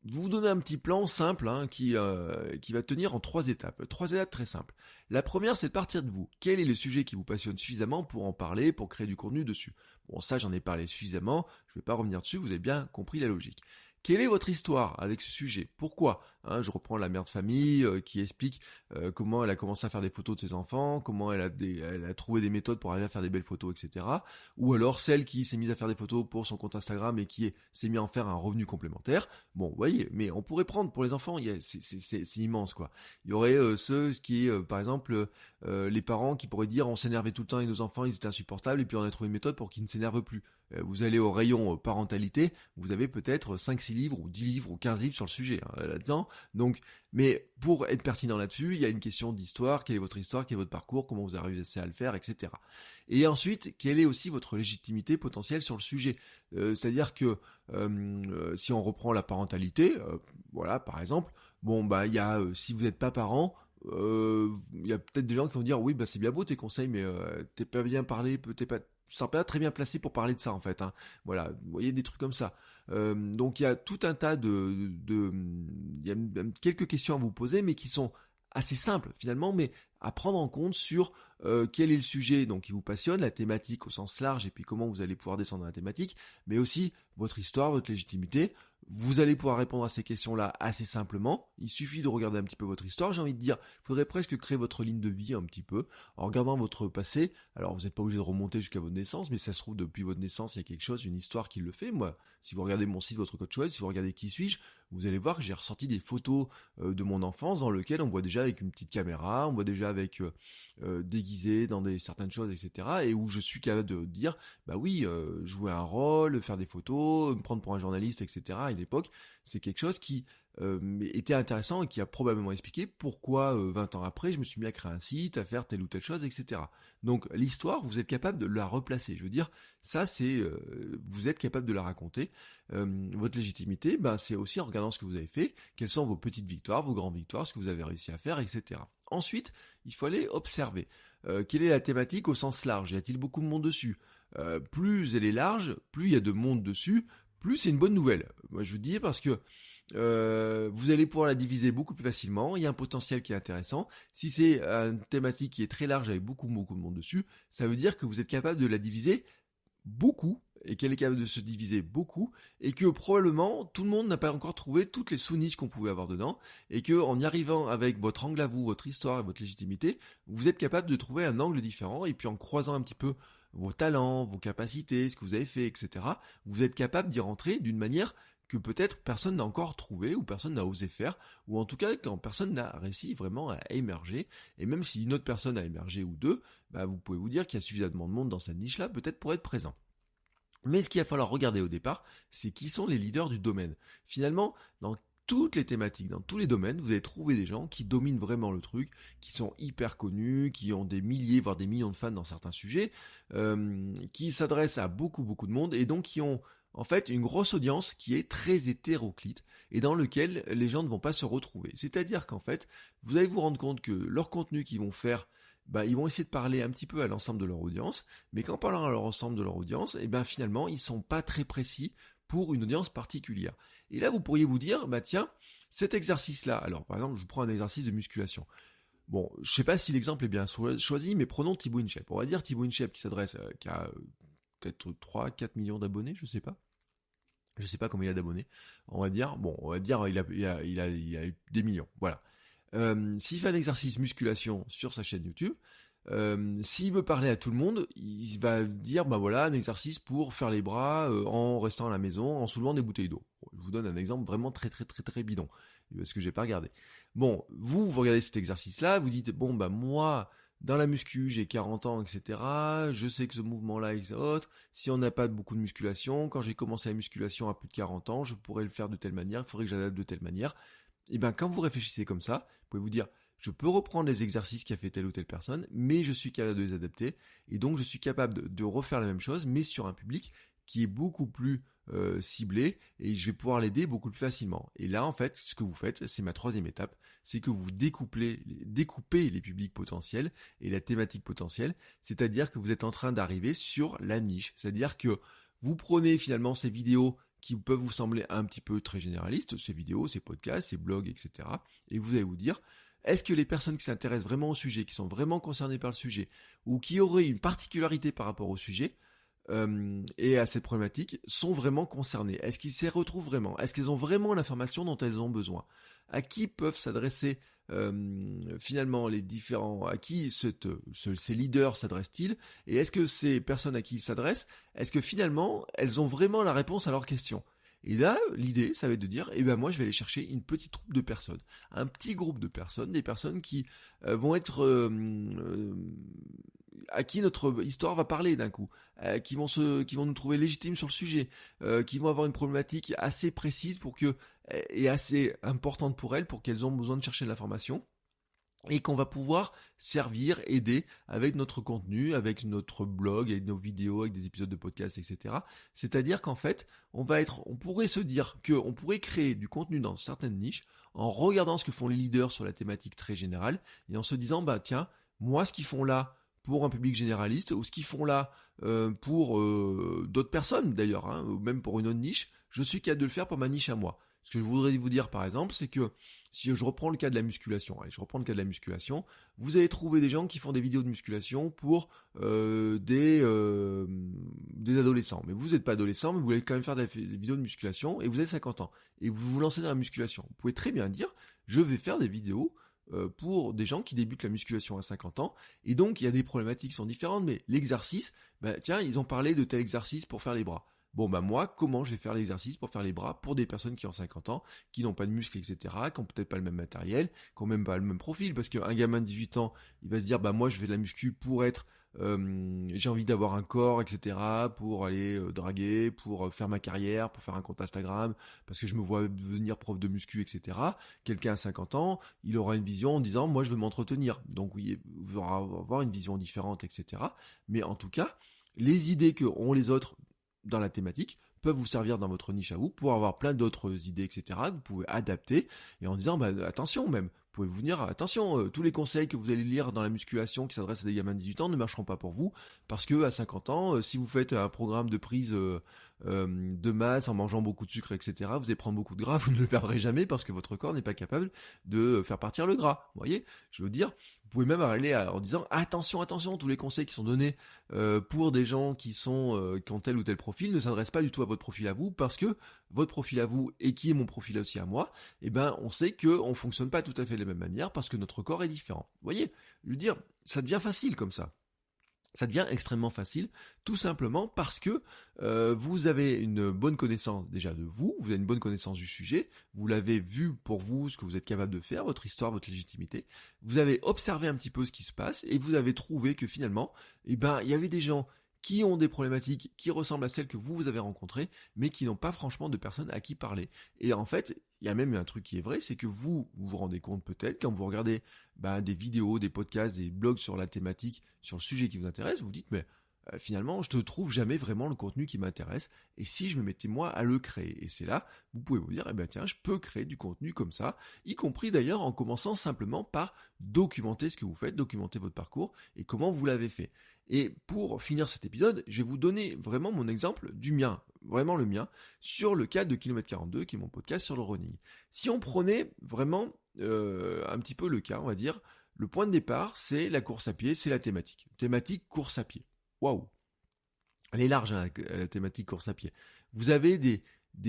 vous donner un petit plan simple qui va tenir en 3 étapes. 3 étapes très simples. La première, c'est de partir de vous. Quel est le sujet qui vous passionne suffisamment pour en parler, pour créer du contenu dessus ? Bon, ça, j'en ai parlé suffisamment, je ne vais pas revenir dessus, vous avez bien compris la logique. Quelle est votre histoire avec ce sujet ? Pourquoi ? Je reprends la mère de famille qui explique comment elle a commencé à faire des photos de ses enfants, comment elle a trouvé des méthodes pour arriver à faire des belles photos, etc. Ou alors celle qui s'est mise à faire des photos pour son compte Instagram et qui s'est mis à en faire un revenu complémentaire. Bon, vous voyez, mais on pourrait prendre pour les enfants, c'est immense quoi. Il y aurait ceux qui, par exemple, les parents qui pourraient dire on s'énervait tout le temps et nos enfants ils étaient insupportables et puis on a trouvé une méthode pour qu'ils ne s'énervent plus. Vous allez au rayon parentalité, vous avez peut-être 5-6 livres ou 10 livres ou 15 livres sur le sujet là-dedans. Donc, mais pour être pertinent là-dessus, il y a une question d'histoire, quelle est votre histoire, quel est votre parcours, comment vous arrivez à le faire, etc. Et ensuite, quelle est aussi votre légitimité potentielle sur le sujet ? C'est-à-dire que si on reprend la parentalité, voilà, par exemple, il y a si vous n'êtes pas parent, il y a peut-être des gens qui vont dire oui, c'est bien beau tes conseils, mais t'es pas bien parlé, tu sens pas très bien placé pour parler de ça en fait. Voilà, vous voyez des trucs comme ça. Donc il y a tout un tas il y a quelques questions à vous poser, mais qui sont assez simples finalement, mais à prendre en compte sur quel est le sujet donc qui vous passionne, la thématique au sens large, et puis comment vous allez pouvoir descendre dans la thématique, mais aussi votre histoire, votre légitimité. Vous allez pouvoir répondre à ces questions-là assez simplement. Il suffit de regarder un petit peu votre histoire. J'ai envie de dire, il faudrait presque créer votre ligne de vie un petit peu, en regardant votre passé. Alors, vous n'êtes pas obligé de remonter jusqu'à votre naissance, mais ça se trouve, depuis votre naissance, il y a quelque chose, une histoire qui le fait. Moi, si vous regardez mon site, votre coach web, si vous regardez Qui suis-je, vous allez voir que j'ai ressorti des photos de mon enfance dans lesquelles on voit déjà avec une petite caméra, on voit déjà avec déguisé dans certaines choses, etc. Et où je suis capable de dire, jouer un rôle, faire des photos, me prendre pour un journaliste, etc. À une époque, c'est quelque chose qui était intéressant et qui a probablement expliqué pourquoi 20 ans après, je me suis mis à créer un site, à faire telle ou telle chose, etc. Donc l'histoire, vous êtes capable de la replacer. Je veux dire, ça c'est, vous êtes capable de la raconter. Votre légitimité, c'est aussi en regardant ce que vous avez fait, quelles sont vos petites victoires, vos grandes victoires, ce que vous avez réussi à faire, etc. Ensuite, il faut aller observer. Quelle est la thématique au sens large ? Y a-t-il beaucoup de monde dessus ? Plus elle est large, plus il y a de monde dessus, plus c'est une bonne nouvelle. Moi je vous dis parce que vous allez pouvoir la diviser beaucoup plus facilement, il y a un potentiel qui est intéressant. Si c'est une thématique qui est très large avec beaucoup de monde dessus, ça veut dire que vous êtes capable de la diviser beaucoup, et qu'elle est capable de se diviser beaucoup, et que probablement tout le monde n'a pas encore trouvé toutes les sous-niches qu'on pouvait avoir dedans, et que en y arrivant avec votre angle à vous, votre histoire et votre légitimité, vous êtes capable de trouver un angle différent, et puis en croisant un petit peu vos talents, vos capacités, ce que vous avez fait, etc., vous êtes capable d'y rentrer d'une manière que peut-être personne n'a encore trouvé, ou personne n'a osé faire, ou en tout cas quand personne n'a réussi vraiment à émerger, et même si une autre personne a émergé ou deux, vous pouvez vous dire qu'il y a suffisamment de monde dans cette niche-là, peut-être pour être présent. Mais ce qu'il va falloir regarder au départ, c'est qui sont les leaders du domaine. Finalement, dans toutes les thématiques, dans tous les domaines, vous allez trouver des gens qui dominent vraiment le truc, qui sont hyper connus, qui ont des milliers, voire des millions de fans dans certains sujets, qui s'adressent à beaucoup de monde, et donc qui ont en fait une grosse audience qui est très hétéroclite et dans lequel les gens ne vont pas se retrouver. C'est-à-dire qu'en fait, vous allez vous rendre compte que leur contenu qu'ils vont faire, ils vont essayer de parler un petit peu à l'ensemble de leur audience, mais qu'en parlant à l'ensemble de leur audience, finalement, ils sont pas très précis pour une audience particulière. Et là, vous pourriez vous dire, tiens, cet exercice-là, alors par exemple, je vous prends un exercice de musculation. Bon, je sais pas si l'exemple est bien choisi, mais prenons Thibaut InShape. On va dire Thibaut InShape qui s'adresse, qui a peut-être 3-4 millions d'abonnés, je sais pas. Je sais pas combien il a d'abonnés. On va dire il a des millions. Voilà. S'il fait un exercice musculation sur sa chaîne YouTube, s'il veut parler à tout le monde, il va dire un exercice pour faire les bras en restant à la maison, en soulevant des bouteilles d'eau. Je vous donne un exemple vraiment très très très très bidon, parce que j'ai pas regardé. Bon, vous regardez cet exercice-là, vous dites moi, dans la muscu, j'ai 40 ans, etc. Je sais que ce mouvement-là est autre. Si on n'a pas beaucoup de musculation, quand j'ai commencé la musculation à plus de 40 ans, je pourrais le faire de telle manière, il faudrait que j'adapte de telle manière. Et quand vous réfléchissez comme ça, vous pouvez vous dire, je peux reprendre les exercices qu'a fait telle ou telle personne, mais je suis capable de les adapter, et donc je suis capable de refaire la même chose, mais sur un public qui est beaucoup plus ciblé, et je vais pouvoir l'aider beaucoup plus facilement. Et là, en fait, ce que vous faites, c'est ma troisième étape, c'est que vous découpez les publics potentiels et la thématique potentielle, c'est-à-dire que vous êtes en train d'arriver sur la niche, c'est-à-dire que vous prenez finalement ces vidéos qui peuvent vous sembler un petit peu très généralistes, ces vidéos, ces podcasts, ces blogs, etc. Et vous allez vous dire, est-ce que les personnes qui s'intéressent vraiment au sujet, qui sont vraiment concernées par le sujet, ou qui auraient une particularité par rapport au sujet, et à cette problématique, sont vraiment concernées? Est-ce qu'ils s'y retrouvent vraiment? Est-ce qu'elles ont vraiment l'information dont elles ont besoin? À qui peuvent s'adresser finalement les différents, à qui ces leaders s'adressent-ils, et est-ce que ces personnes à qui ils s'adressent, est-ce que finalement elles ont vraiment la réponse à leurs questions? Et là, l'idée, ça va être de dire, moi je vais aller chercher une petite troupe de personnes, un petit groupe de personnes, des personnes qui vont être à qui notre histoire va parler d'un coup, qui vont nous trouver légitimes sur le sujet, qui vont avoir une problématique assez précise et assez importante pour elles, pour qu'elles ont besoin de chercher de l'information, et qu'on va pouvoir servir, aider avec notre contenu, avec notre blog, avec nos vidéos, avec des épisodes de podcast, etc. C'est-à-dire qu'en fait, on pourrait se dire qu'on pourrait créer du contenu dans certaines niches en regardant ce que font les leaders sur la thématique très générale et en se disant, tiens, moi ce qu'ils font là pour un public généraliste, ou ce qu'ils font là pour d'autres personnes d'ailleurs, ou même pour une autre niche, je suis capable de le faire pour ma niche à moi. Ce que je voudrais vous dire par exemple, c'est que si je reprends le cas de la musculation, vous allez trouver des gens qui font des vidéos de musculation pour des adolescents. Mais vous n'êtes pas adolescent, mais vous voulez quand même faire des vidéos de musculation et vous avez 50 ans. Et vous vous lancez dans la musculation. Vous pouvez très bien dire, je vais faire des vidéos pour des gens qui débutent la musculation à 50 ans, et donc il y a des problématiques qui sont différentes, mais l'exercice, tiens, ils ont parlé de tel exercice pour faire les bras. Moi, comment je vais faire l'exercice pour faire les bras pour des personnes qui ont 50 ans, qui n'ont pas de muscles, etc., qui n'ont peut-être pas le même matériel, qui n'ont même pas le même profil, parce qu'un gamin de 18 ans, il va se dire, moi je fais de la muscu pour être, j'ai envie d'avoir un corps, etc., pour aller draguer, pour faire ma carrière, pour faire un compte Instagram, parce que je me vois devenir prof de muscu, etc. Quelqu'un à 50 ans, il aura une vision en disant, moi je veux m'entretenir. Donc oui, vous aurez avoir une vision différente, etc. Mais en tout cas, les idées que ont les autres dans la thématique peuvent vous servir dans votre niche à vous pour avoir plein d'autres idées, etc. que vous pouvez adapter, et en disant, attention même, vous pouvez vous dire, attention, tous les conseils que vous allez lire dans la musculation qui s'adressent à des gamins de 18 ans ne marcheront pas pour vous, parce que à 50 ans, si vous faites un programme de prise de masse en mangeant beaucoup de sucre, etc., vous allez prendre beaucoup de gras, vous ne le perdrez jamais parce que votre corps n'est pas capable de faire partir le gras. Vous voyez, je veux dire, vous pouvez même aller en disant, attention, tous les conseils qui sont donnés pour des gens qui ont tel ou tel profil ne s'adressent pas du tout à votre profil à vous, parce que votre profil à vous et qui est mon profil aussi à moi, on sait qu'on fonctionne pas tout à fait de la même manière parce que notre corps est différent. Vous voyez, je veux dire, ça devient facile comme ça. Ça devient extrêmement facile, tout simplement parce que vous avez une bonne connaissance déjà de vous, vous avez une bonne connaissance du sujet, vous l'avez vu pour vous, ce que vous êtes capable de faire, votre histoire, votre légitimité, vous avez observé un petit peu ce qui se passe, et vous avez trouvé que finalement, il y avait des gens qui ont des problématiques qui ressemblent à celles que vous avez rencontrées, mais qui n'ont pas franchement de personnes à qui parler. Et en fait, il y a même un truc qui est vrai, c'est que vous vous rendez compte peut-être, quand vous regardez des vidéos, des podcasts, des blogs sur la thématique, sur le sujet qui vous intéresse, vous dites, mais finalement, je ne trouve jamais vraiment le contenu qui m'intéresse. Et si je me mettais moi à le créer, et c'est là, vous pouvez vous dire, eh ben tiens, je peux créer du contenu comme ça, y compris d'ailleurs en commençant simplement par documenter ce que vous faites, documenter votre parcours et comment vous l'avez fait. Et pour finir cet épisode, je vais vous donner vraiment mon exemple du mien, vraiment le mien, sur le cas de Kilomètre 42, qui est mon podcast sur le running. Si on prenait vraiment un petit peu le cas, on va dire, le point de départ, c'est la course à pied, c'est la thématique. Thématique course à pied. Waouh! Elle est large, hein, la thématique course à pied. Vous avez des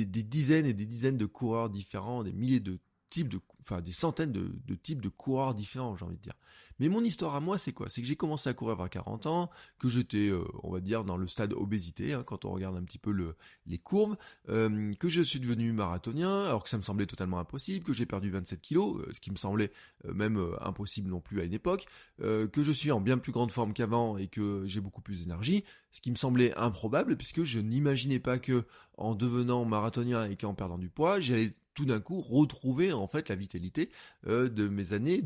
dizaines et des dizaines de coureurs différents, des milliers de types des centaines de types de coureurs différents, j'ai envie de dire. Mais mon histoire à moi, c'est quoi? C'est que j'ai commencé à courir à 40 ans, que j'étais, on va dire, dans le stade obésité, hein, quand on regarde un petit peu les courbes, que je suis devenu marathonien, alors que ça me semblait totalement impossible, que j'ai perdu 27 kilos, ce qui me semblait même impossible non plus à une époque, que je suis en bien plus grande forme qu'avant et que j'ai beaucoup plus d'énergie, ce qui me semblait improbable, puisque je n'imaginais pas que, en devenant marathonien et qu'en perdant du poids, j'allais tout d'un coup retrouver en fait la vitalité de mes années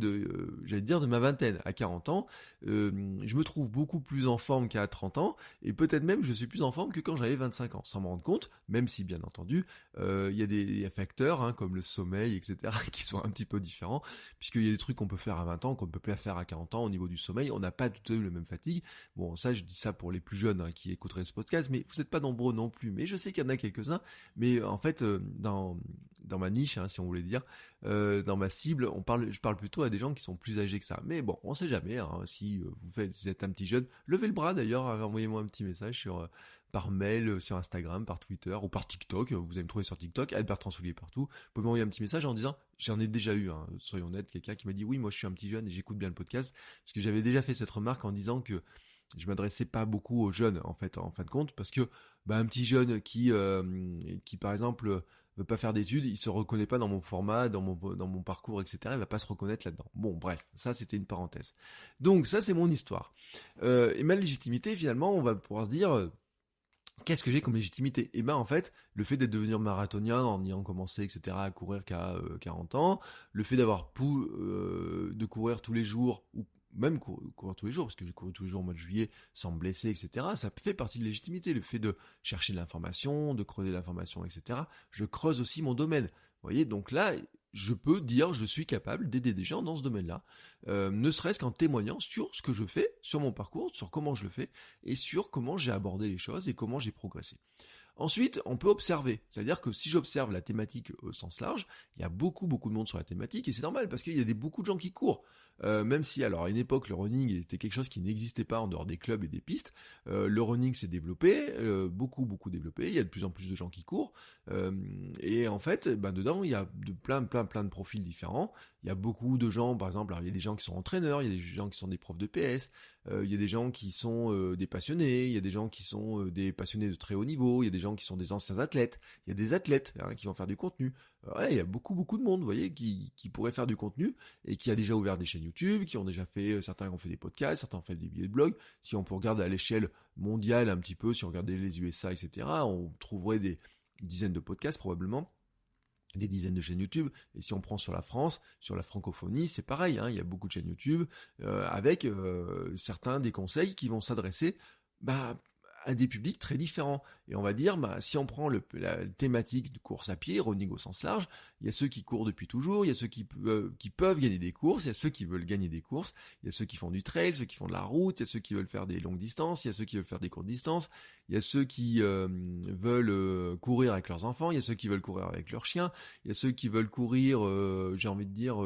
j'allais dire de ma vingtaine. À 40 ans, je me trouve beaucoup plus en forme qu'à 30 ans, et peut-être même je suis plus en forme que quand j'avais 25 ans, sans m'en rendre compte, même si bien entendu, il y a des facteurs, hein, comme le sommeil, etc., qui sont un petit peu différents, puisqu'il y a des trucs qu'on peut faire à 20 ans, qu'on ne peut pas faire à 40 ans au niveau du sommeil, on n'a pas tout le même fatigue. Bon, ça je dis ça pour les plus jeunes, hein, qui écouteraient ce podcast, mais vous n'êtes pas nombreux non plus, mais je sais qu'il y en a quelques-uns, mais en fait, dans ma niche, hein, si on voulait dire, dans ma cible, je parle plutôt à des gens qui sont plus âgés que ça. Mais bon, on sait jamais, hein, si vous êtes un petit jeune, levez le bras d'ailleurs, envoyez-moi un petit message par mail, sur Instagram, par Twitter ou par TikTok. Vous allez me trouver sur TikTok, Bertrand Soulier partout. Vous pouvez m'envoyer un petit message en disant, j'en ai déjà eu, hein, soyons honnêtes, quelqu'un qui m'a dit oui, moi je suis un petit jeune et j'écoute bien le podcast, parce que j'avais déjà fait cette remarque en disant que je m'adressais pas beaucoup aux jeunes en fin de compte, parce que un petit jeune qui par exemple veut pas faire d'études, il se reconnaît pas dans mon format, dans mon parcours, etc. Il va pas se reconnaître là-dedans. Bon, bref, ça c'était une parenthèse. Donc ça c'est mon histoire. Et ma légitimité, finalement, on va pouvoir se dire, qu'est-ce que j'ai comme légitimité? Et en fait, le fait d'être devenu marathonien en ayant commencé, etc., à courir qu'à 40 ans, le fait d'avoir de courir tous les jours, ou même courir tous les jours, parce que j'ai couru tous les jours au mois de juillet sans me blesser, etc., ça fait partie de légitimité. Le fait de chercher de l'information, de creuser l'information, etc., je creuse aussi mon domaine. Vous voyez, donc là, je peux dire je suis capable d'aider des gens dans ce domaine-là, ne serait-ce qu'en témoignant sur ce que je fais, sur mon parcours, sur comment je le fais, et sur comment j'ai abordé les choses et comment j'ai progressé. Ensuite, on peut observer, c'est-à-dire que si j'observe la thématique au sens large, il y a beaucoup de monde sur la thématique, et c'est normal, parce qu'il y a beaucoup de gens qui courent. Même si, alors à une époque, le running était quelque chose qui n'existait pas en dehors des clubs et des pistes, le running s'est développé, beaucoup développé, il y a de plus en plus de gens qui courent, et en fait, dedans, il y a plein de profils différents. Il y a beaucoup de gens, par exemple, alors il y a des gens qui sont entraîneurs, il y a des gens qui sont des profs de PS, il y a des gens qui sont des passionnés, il y a des gens qui sont des passionnés de très haut niveau, il y a des gens qui sont des anciens athlètes, il y a des athlètes, hein, qui vont faire du contenu. Ouais, il y a beaucoup de monde, vous voyez, qui pourrait faire du contenu et qui a déjà ouvert des chaînes YouTube, qui ont déjà fait, certains ont fait des podcasts, certains ont fait des billets de blog. Si on peut regarder à l'échelle mondiale un petit peu, si on regardait les USA, etc., on trouverait des dizaines de podcasts probablement, des dizaines de chaînes YouTube. Et si on prend sur la France, sur la francophonie, c'est pareil, hein, il y a beaucoup de chaînes YouTube avec certains des conseils qui vont s'adresser à des publics très différents. Et on va dire, si on prend la thématique de course à pied, running au sens large, il y a ceux qui courent depuis toujours, il y a ceux qui peuvent gagner des courses, il y a ceux qui veulent gagner des courses, il y a ceux qui font du trail, ceux qui font de la route, il y a ceux qui veulent faire des longues distances, il y a ceux qui veulent faire des courtes distances, il y a ceux qui veulent courir avec leurs enfants, il y a ceux qui veulent courir avec leurs chiens, il y a ceux qui veulent courir, j'ai envie de dire,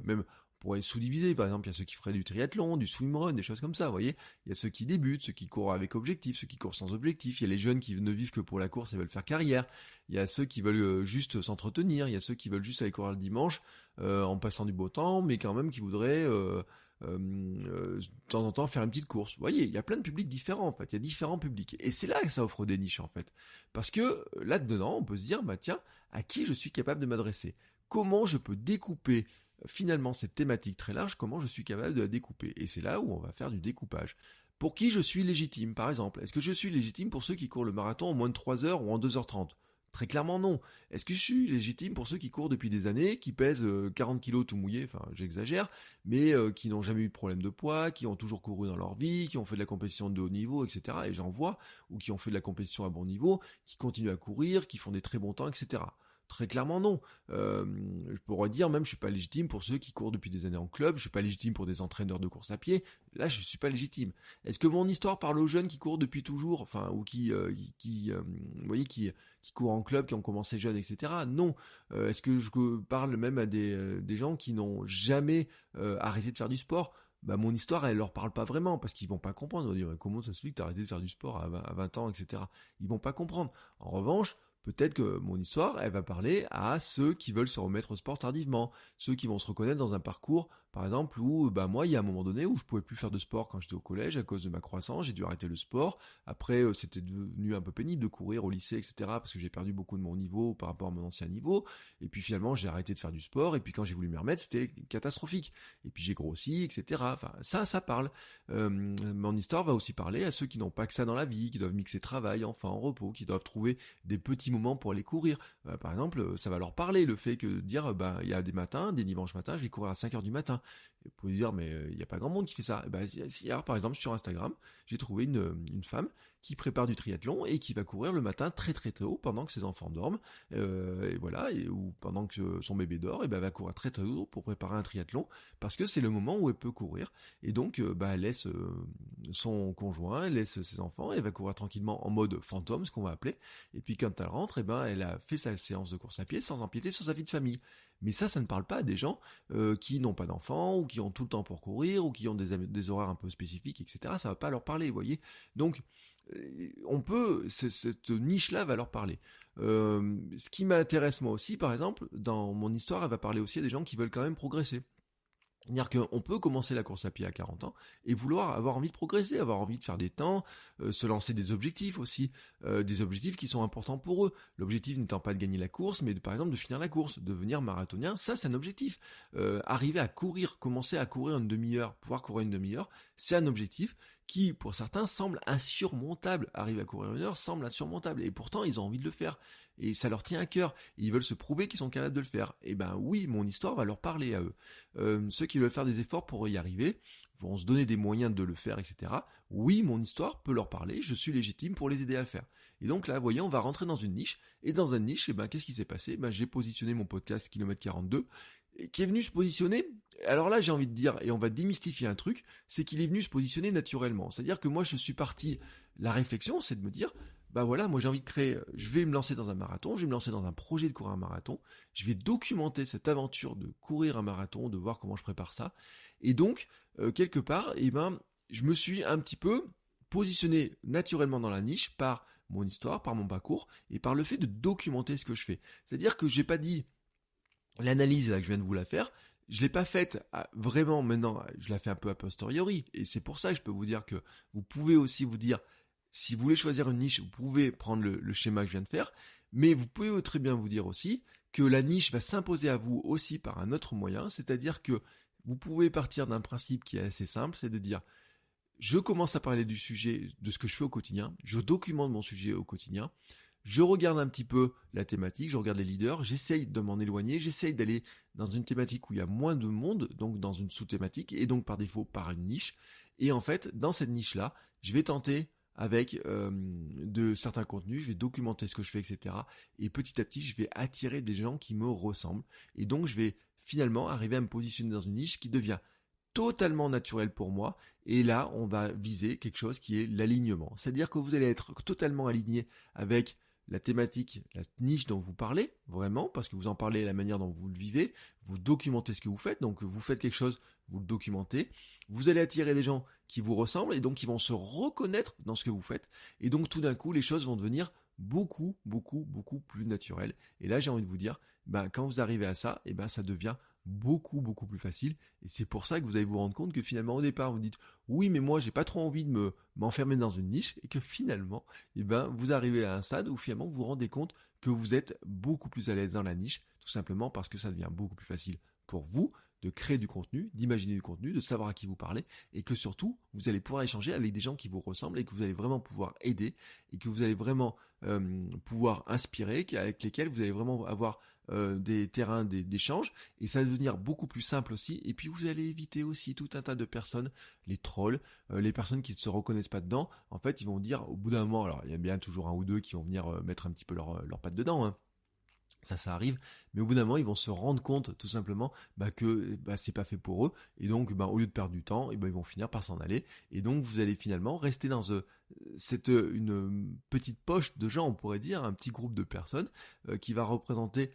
même... On pourrait sous-diviser, par exemple, il y a ceux qui feraient du triathlon, du swimrun, des choses comme ça, vous voyez. Il y a ceux qui débutent, ceux qui courent avec objectif, ceux qui courent sans objectif, il y a les jeunes qui ne vivent que pour la course et veulent faire carrière, il y a ceux qui veulent juste s'entretenir, il y a ceux qui veulent juste aller courir le dimanche, en passant du beau temps, mais quand même qui voudraient de temps en temps faire une petite course. Vous voyez, il y a plein de publics différents, en fait, il y a différents publics, et c'est là que ça offre des niches, en fait. Parce que, là-dedans, on peut se dire, tiens, à qui je suis capable de m'adresser? Comment je peux découper finalement cette thématique très large, comment je suis capable de la découper? Et c'est là où on va faire du découpage. Pour qui je suis légitime, par exemple? Est-ce que je suis légitime pour ceux qui courent le marathon en moins de 3 heures ou en 2h30? Très clairement non. Est-ce que je suis légitime pour ceux qui courent depuis des années, qui pèsent 40 kilos tout mouillé, enfin j'exagère, mais qui n'ont jamais eu de problème de poids, qui ont toujours couru dans leur vie, qui ont fait de la compétition de haut niveau, etc. Et j'en vois, ou qui ont fait de la compétition à bon niveau, qui continuent à courir, qui font des très bons temps, etc. Très clairement non. Je pourrais dire même je suis pas légitime pour ceux qui courent depuis des années en club, je suis pas légitime pour des entraîneurs de course à pied, là je suis pas légitime. Est-ce que mon histoire parle aux jeunes qui courent depuis toujours, enfin ou vous voyez qui courent en club, qui ont commencé jeunes, etc. Non. Est-ce que je parle même à des gens qui n'ont jamais arrêté de faire du sport? Bah mon histoire elle leur parle pas vraiment parce qu'ils vont pas comprendre. Ils vont dire comment ça se fait que t'as arrêté de faire du sport à 20 ans, etc. Ils vont pas comprendre. En revanche, peut-être que mon histoire, elle va parler à ceux qui veulent se remettre au sport tardivement, ceux qui vont se reconnaître dans un parcours, par exemple, où moi, il y a un moment donné où je pouvais plus faire de sport quand j'étais au collège à cause de ma croissance, j'ai dû arrêter le sport. Après, c'était devenu un peu pénible de courir au lycée, etc. parce que j'ai perdu beaucoup de mon niveau par rapport à mon ancien niveau. Et puis finalement, j'ai arrêté de faire du sport. Et puis quand j'ai voulu m'y remettre, c'était catastrophique. Et puis j'ai grossi, etc. Enfin, ça parle. Mon histoire va aussi parler à ceux qui n'ont pas que ça dans la vie, qui doivent mixer travail, enfant, repos, qui doivent trouver des petits moments pour aller courir. Par exemple, ça va leur parler le fait que de dire il y a des matins, des dimanches matins, je vais courir à 5h du matin. Et vous pouvez dire mais il n'y a pas grand monde qui fait ça. Hier par exemple sur Instagram, j'ai trouvé une femme qui prépare du triathlon et qui va courir le matin très très tôt pendant que ses enfants dorment, et voilà, ou pendant que son bébé dort, et elle va courir très tôt pour préparer un triathlon parce que c'est le moment où elle peut courir. Et donc elle laisse son conjoint, elle laisse ses enfants, et elle va courir tranquillement en mode fantôme, ce qu'on va appeler. Et puis quand elle rentre, elle a fait sa séance de course à pied sans empiéter sur sa vie de famille. Mais ça ne parle pas à des gens qui n'ont pas d'enfants, ou qui ont tout le temps pour courir, ou qui ont des horaires un peu spécifiques, etc. Ça va pas leur parler, vous voyez. Donc, on peut, cette niche-là va leur parler. Ce qui m'intéresse moi aussi, par exemple, dans mon histoire, elle va parler aussi à des gens qui veulent quand même progresser. C'est-à-dire qu'on peut commencer la course à pied à 40 ans et vouloir avoir envie de progresser, avoir envie de faire des temps, se lancer des objectifs aussi, des objectifs qui sont importants pour eux. L'objectif n'étant pas de gagner la course, mais par exemple de finir la course, devenir marathonien, ça c'est un objectif. Arriver à courir, commencer à courir une demi-heure, pouvoir courir une demi-heure, c'est un objectif qui, pour certains, semble insurmontable. Arriver à courir une heure semble insurmontable, et pourtant ils ont envie de le faire. Et ça leur tient à cœur, et ils veulent se prouver qu'ils sont capables de le faire. Et oui, mon histoire va leur parler à eux. Ceux qui veulent faire des efforts pour y arriver, vont se donner des moyens de le faire, etc. Oui, mon histoire peut leur parler, je suis légitime pour les aider à le faire. Et donc là, vous voyez, on va rentrer dans une niche, et dans une niche, qu'est-ce qui s'est passé? J'ai positionné mon podcast Kilomètre 42, qui est venu se positionner, alors là j'ai envie de dire, et on va démystifier un truc, c'est qu'il est venu se positionner naturellement. C'est-à-dire que moi je suis parti, la réflexion c'est de me dire, voilà, moi j'ai envie de créer, je vais me lancer dans un marathon, je vais me lancer dans un projet de courir un marathon, je vais documenter cette aventure de courir un marathon, de voir comment je prépare ça, et donc, quelque part, je me suis un petit peu positionné naturellement dans la niche par mon histoire, par mon parcours, et par le fait de documenter ce que je fais. C'est-à-dire que j'ai pas dit, l'analyse là que je viens de vous la faire, je l'ai pas faite vraiment maintenant, je la fais un peu a posteriori, et c'est pour ça que je peux vous dire que vous pouvez aussi vous dire, si vous voulez choisir une niche, vous pouvez prendre le schéma que je viens de faire, mais vous pouvez très bien vous dire aussi que la niche va s'imposer à vous aussi par un autre moyen, c'est-à-dire que vous pouvez partir d'un principe qui est assez simple, c'est de dire, je commence à parler du sujet, de ce que je fais au quotidien, je documente mon sujet au quotidien, je regarde un petit peu la thématique, je regarde les leaders, j'essaye de m'en éloigner, j'essaye d'aller dans une thématique où il y a moins de monde, donc dans une sous-thématique, et donc par défaut par une niche. Et en fait, dans cette niche-là, je vais tenter avec de certains contenus, je vais documenter ce que je fais, etc. Et petit à petit, je vais attirer des gens qui me ressemblent. Et donc, je vais finalement arriver à me positionner dans une niche qui devient totalement naturelle pour moi. Et là, on va viser quelque chose qui est l'alignement. C'est-à-dire que vous allez être totalement aligné avec la thématique, la niche dont vous parlez, vraiment, parce que vous en parlez, la manière dont vous le vivez, vous documentez ce que vous faites, donc vous faites quelque chose, vous le documentez, vous allez attirer des gens qui vous ressemblent, et donc qui vont se reconnaître dans ce que vous faites, et donc tout d'un coup, les choses vont devenir beaucoup plus naturelles. Et là, j'ai envie de vous dire, quand vous arrivez à ça, ça devient beaucoup plus facile, et c'est pour ça que vous allez vous rendre compte que finalement au départ vous dites oui mais moi j'ai pas trop envie de m'enfermer dans une niche, et que finalement vous arrivez à un stade où finalement vous vous rendez compte que vous êtes beaucoup plus à l'aise dans la niche, tout simplement parce que ça devient beaucoup plus facile pour vous de créer du contenu, d'imaginer du contenu, de savoir à qui vous parlez, et que surtout, vous allez pouvoir échanger avec des gens qui vous ressemblent et que vous allez vraiment pouvoir aider, et que vous allez vraiment pouvoir inspirer, avec lesquels vous allez vraiment avoir des terrains d'échange, et ça va devenir beaucoup plus simple aussi, et puis vous allez éviter aussi tout un tas de personnes, les trolls, les personnes qui ne se reconnaissent pas dedans. En fait, ils vont dire, au bout d'un moment, alors il y a bien toujours un ou deux qui vont venir mettre un petit peu leur patte dedans, hein. Ça arrive, mais au bout d'un moment, ils vont se rendre compte tout simplement que c'est pas fait pour eux, et donc au lieu de perdre du temps, ils vont finir par s'en aller, et donc vous allez finalement rester dans une petite poche de gens, on pourrait dire, un petit groupe de personnes qui va représenter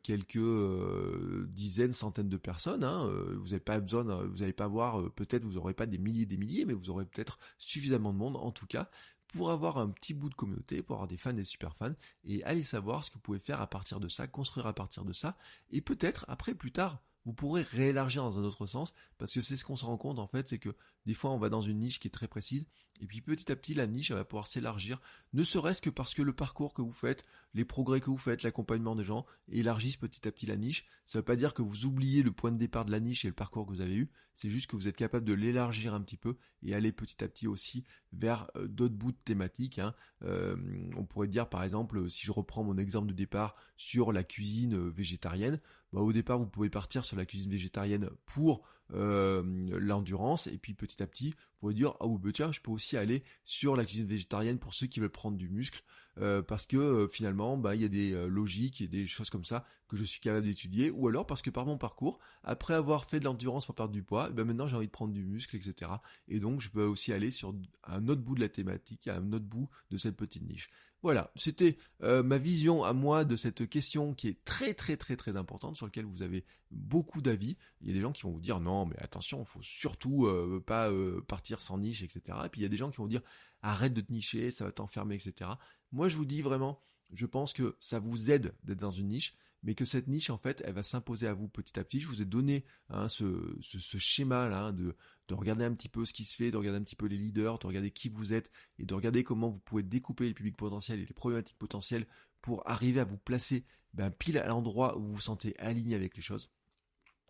quelques dizaines, centaines de personnes, hein. Vous n'avez pas besoin, vous n'allez pas avoir, peut-être vous n'aurez pas des milliers, mais vous aurez peut-être suffisamment de monde en tout cas pour avoir un petit bout de communauté, pour avoir des fans, des super fans, et allez savoir ce que vous pouvez faire à partir de ça, construire à partir de ça, et peut-être, après, plus tard, vous pourrez réélargir dans un autre sens, parce que c'est ce qu'on se rend compte, en fait, c'est que des fois, on va dans une niche qui est très précise, et puis petit à petit, la niche, elle va pouvoir s'élargir, ne serait-ce que parce que le parcours que vous faites, les progrès que vous faites, l'accompagnement des gens, élargissent petit à petit la niche. Ça veut pas dire que vous oubliez le point de départ de la niche et le parcours que vous avez eu, c'est juste que vous êtes capable de l'élargir un petit peu, et aller petit à petit aussi vers d'autres bouts de thématiques, hein. On pourrait dire par exemple, si je reprends mon exemple de départ sur la cuisine végétarienne, au départ vous pouvez partir sur la cuisine végétarienne pour l'endurance, et puis petit à petit vous pouvez dire tiens, je peux aussi aller sur la cuisine végétarienne pour ceux qui veulent prendre du muscle, parce que finalement il y a des logiques et des choses comme ça que je suis capable d'étudier, ou alors parce que par mon parcours, après avoir fait de l'endurance pour perdre du poids, maintenant j'ai envie de prendre du muscle, etc. Et donc je peux aussi aller sur un autre bout de la thématique, à un autre bout de cette petite niche. Voilà, c'était ma vision à moi de cette question qui est très très très très importante, sur laquelle vous avez beaucoup d'avis. Il y a des gens qui vont vous dire non mais attention, il faut surtout pas partir sans niche, etc. Et puis il y a des gens qui vont dire arrête de te nicher, ça va t'enfermer, etc. Moi je vous dis vraiment, je pense que ça vous aide d'être dans une niche, mais que cette niche en fait elle va s'imposer à vous petit à petit. Je vous ai donné ce schéma là, de regarder un petit peu ce qui se fait, de regarder un petit peu les leaders, de regarder qui vous êtes, et de regarder comment vous pouvez découper les publics potentiels et les problématiques potentielles pour arriver à vous placer pile à l'endroit où vous vous sentez aligné avec les choses.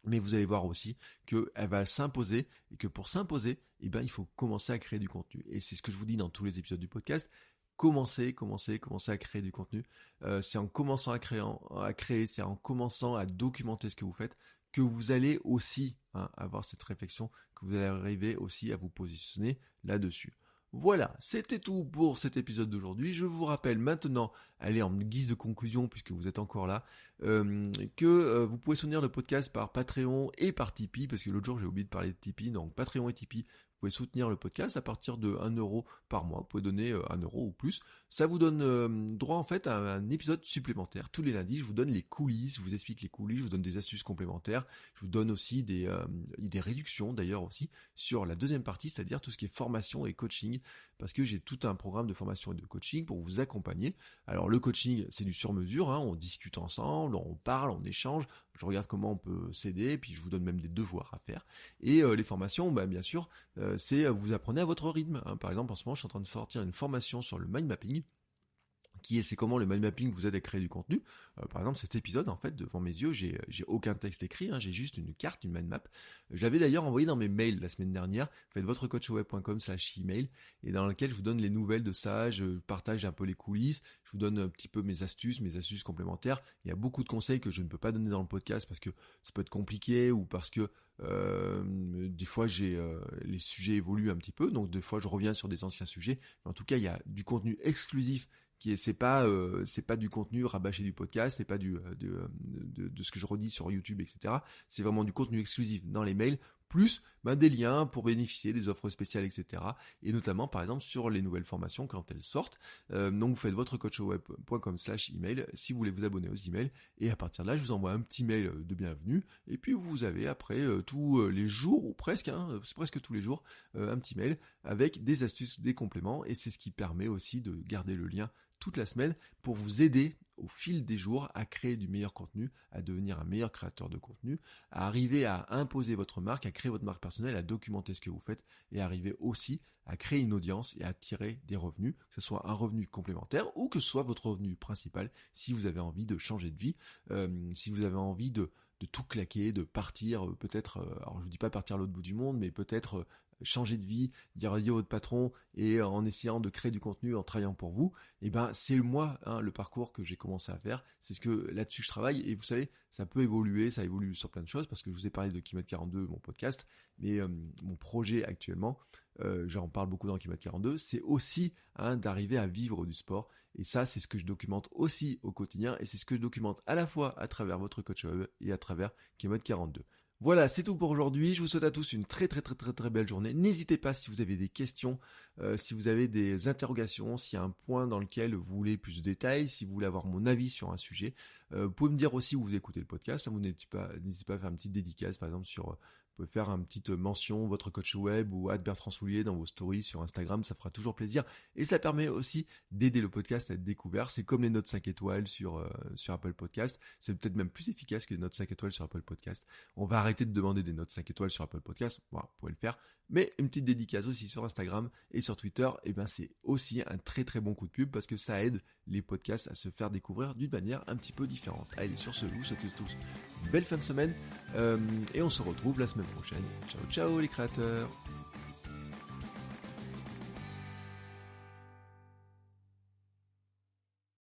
Mais vous allez voir aussi qu'elle va s'imposer, et que pour s'imposer, il faut commencer à créer du contenu. Et c'est ce que je vous dis dans tous les épisodes du podcast. Commencez à créer du contenu. C'est en commençant à créer, c'est en commençant à documenter ce que vous faites, que vous allez aussi avoir cette réflexion, que vous allez arriver aussi à vous positionner là-dessus. Voilà, c'était tout pour cet épisode d'aujourd'hui. Je vous rappelle maintenant, allez, en guise de conclusion, puisque vous êtes encore là, que vous pouvez soutenir le podcast par Patreon et par Tipeee, parce que l'autre jour j'ai oublié de parler de Tipeee, donc Patreon et Tipeee, vous pouvez soutenir le podcast à partir de 1€ par mois. Vous pouvez donner 1€ ou plus. Ça vous donne droit en fait à un épisode supplémentaire. Tous les lundis, je vous donne les coulisses, je vous explique les coulisses, je vous donne des astuces complémentaires. Je vous donne aussi des réductions d'ailleurs aussi sur la deuxième partie, c'est-à-dire tout ce qui est formation et coaching, parce que j'ai tout un programme de formation et de coaching pour vous accompagner. Alors le coaching, c'est du sur-mesure, on discute ensemble, on parle, on échange, je regarde comment on peut s'aider, puis je vous donne même des devoirs à faire. Et les formations, bien sûr, c'est vous apprenez à votre rythme. Par exemple, en ce moment, je suis en train de sortir une formation sur le mind mapping, c'est comment le mind mapping vous aide à créer du contenu. Par exemple, cet épisode, en fait, devant mes yeux, j'ai aucun texte écrit, j'ai juste une carte, une mind map. J'avais d'ailleurs envoyé dans mes mails la semaine dernière, faites votrecoachweb.com/email, et dans lequel je vous donne les nouvelles de ça, je partage un peu les coulisses, je vous donne un petit peu mes astuces complémentaires. Il y a beaucoup de conseils que je ne peux pas donner dans le podcast parce que ça peut être compliqué, ou parce que des fois les sujets évoluent un petit peu, donc des fois je reviens sur des anciens sujets. Mais en tout cas, il y a du contenu exclusif c'est pas du contenu rabâché du podcast, c'est pas de ce que je redis sur YouTube, etc. C'est vraiment du contenu exclusif dans les mails, plus des liens pour bénéficier des offres spéciales, etc. Et notamment, par exemple, sur les nouvelles formations quand elles sortent. Donc vous faites votrecoachweb.com/email si vous voulez vous abonner aux emails, et à partir de là, je vous envoie un petit mail de bienvenue, et puis vous avez après tous les jours, ou presque, c'est presque tous les jours, un petit mail avec des astuces, des compléments, et c'est ce qui permet aussi de garder le lien toute la semaine pour vous aider au fil des jours à créer du meilleur contenu, à devenir un meilleur créateur de contenu, à arriver à imposer votre marque, à créer votre marque personnelle, à documenter ce que vous faites et arriver aussi à créer une audience et à attirer des revenus, que ce soit un revenu complémentaire ou que ce soit votre revenu principal si vous avez envie de changer de vie, si vous avez envie de tout claquer, de partir peut-être, alors je vous dis pas partir à l'autre bout du monde, mais peut-être changer de vie, dire adieu à votre patron et en essayant de créer du contenu en travaillant pour vous, et ben c'est moi le parcours que j'ai commencé à faire, c'est ce que là-dessus je travaille et vous savez, ça peut évoluer, ça évolue sur plein de choses parce que je vous ai parlé de Kilomètre 42, mon podcast, mais mon projet actuellement, j'en parle beaucoup dans Kilomètre 42, c'est aussi d'arriver à vivre du sport et ça c'est ce que je documente aussi au quotidien et c'est ce que je documente à la fois à travers votre coach web et à travers Kilomètre 42. Voilà, c'est tout pour aujourd'hui. Je vous souhaite à tous une très belle journée. N'hésitez pas si vous avez des questions, si vous avez des interrogations, s'il y a un point dans lequel vous voulez plus de détails, si vous voulez avoir mon avis sur un sujet. Vous pouvez me dire aussi où vous écoutez le podcast. Vous n'hésitez pas à faire une petite dédicace, par exemple sur... Vous pouvez faire une petite mention, votre coach web ou @Bertrand Soulier dans vos stories sur Instagram, ça fera toujours plaisir. Et ça permet aussi d'aider le podcast à être découvert. C'est comme les notes 5 étoiles sur Apple Podcast. C'est peut-être même plus efficace que les notes 5 étoiles sur Apple Podcast. On va arrêter de demander des notes 5 étoiles sur Apple Podcast. Voilà, vous pouvez le faire. Mais une petite dédicace aussi sur Instagram et sur Twitter, et ben c'est aussi un très bon coup de pub parce que ça aide les podcasts à se faire découvrir d'une manière un petit peu différente. Allez, sur ce, je vous souhaite tous une belle fin de semaine et on se retrouve la semaine prochaine. Ciao les créateurs.